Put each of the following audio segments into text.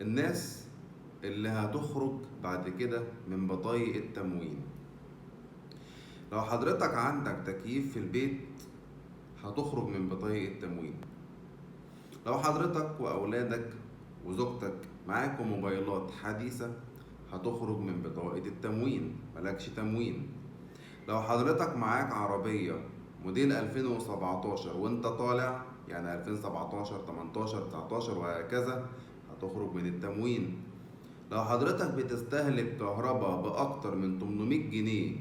الناس اللي هتخرج بعد كده من بطايق التموين. لو حضرتك عندك تكييف في البيت هتخرج من بطايق التموين. لو حضرتك وأولادك وزوجتك معاكم موبايلات حديثة هتخرج من بطاقة التموين، ملكش تموين. لو حضرتك معاك عربية موديل 2017 وانت طالع، يعني 2017 18 19 وهكذا، هتخرج من التموين. لو حضرتك بتستهلك كهرباء بأكتر من 800 جنيه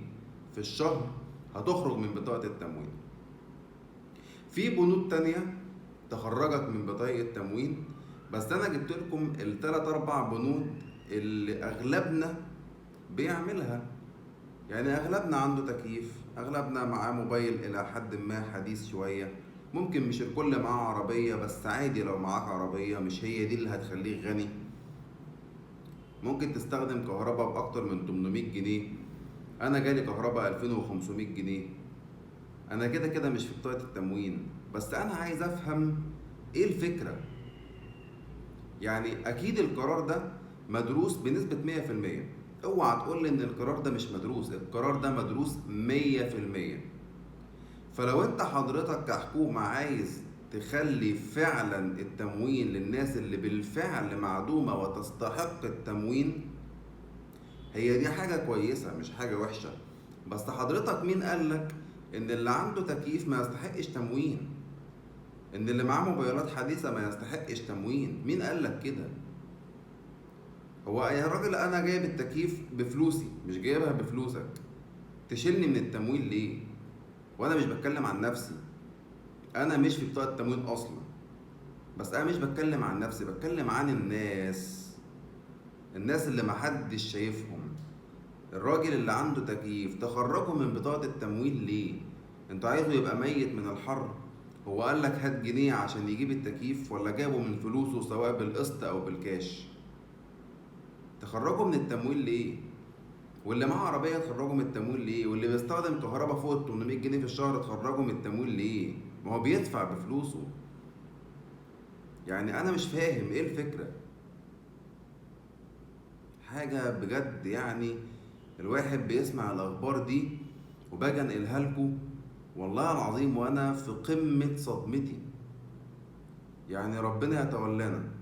في الشهر هتخرج من بطاقة التموين. في بنود تانية تخرجك من بطاقة التموين، بس أنا جبت لكم التلات أربع بنود اللي أغلبنا بيعملها. يعني أغلبنا عنده تكييف، أغلبنا معاه موبايل إلى حد ما حديث شوية، ممكن مش الكل معاه عربية، بس عادي لو معاك عربية مش هي دي اللي هتخليك غني. ممكن تستخدم كهرباء بأكتر من 800 جنيه. أنا جالي كهرباء 2500 جنيه. أنا كده كده مش في بطاقة التموين، بس أنا عايز أفهم إيه الفكرة. يعني أكيد القرار ده مدروس بنسبة 100%. اوعى تقول لي إن القرار ده مش مدروس، القرار ده مدروس 100%. فلو أنت حضرتك كحكومة عايز تخلي فعلا التموين للناس اللي بالفعل معدومة وتستحق التموين، هي دي حاجة كويسة مش حاجة وحشة. بس حضرتك مين قالك إن اللي عنده تكييف ما يستحقش تموين؟ إن اللي معاه موبايلات حديثة ما يستحقش تموين؟ مين قالك كده؟ هو يا راجل أنا جايب التكييف بفلوسي مش جايبها بفلوسك، تشيلني من التموين ليه؟ وأنا مش بتكلم عن نفسي، أنا مش في بطاقة التموين أصلا. بس أنا مش بتكلم عن نفسي، بتكلم عن الناس اللي محدش شايفهم. الراجل اللي عنده تكييف تخرجه من بطاقة التموين ليه؟ انتوا عايزه يبقى ميت من الحر؟ هو قالك هات جنيه عشان يجيب التكييف، ولا جابه من فلوسه سواء بالقسط او بالكاش؟ تخرجه من التموين ليه؟ واللي معاه عربية تخرجه من التموين ليه؟ واللي بيستخدم كهرباء فوق ال 800 جنيه في الشهر تخرجه من التموين ليه؟ ما هو بيدفع بفلوسه. يعني انا مش فاهم ايه الفكرة. حاجة بجد يعني. الواحد بيسمع الأخبار دي وباجي أنقلها لكم والله العظيم وأنا في قمة صدمتي. يعني ربنا يتولانا.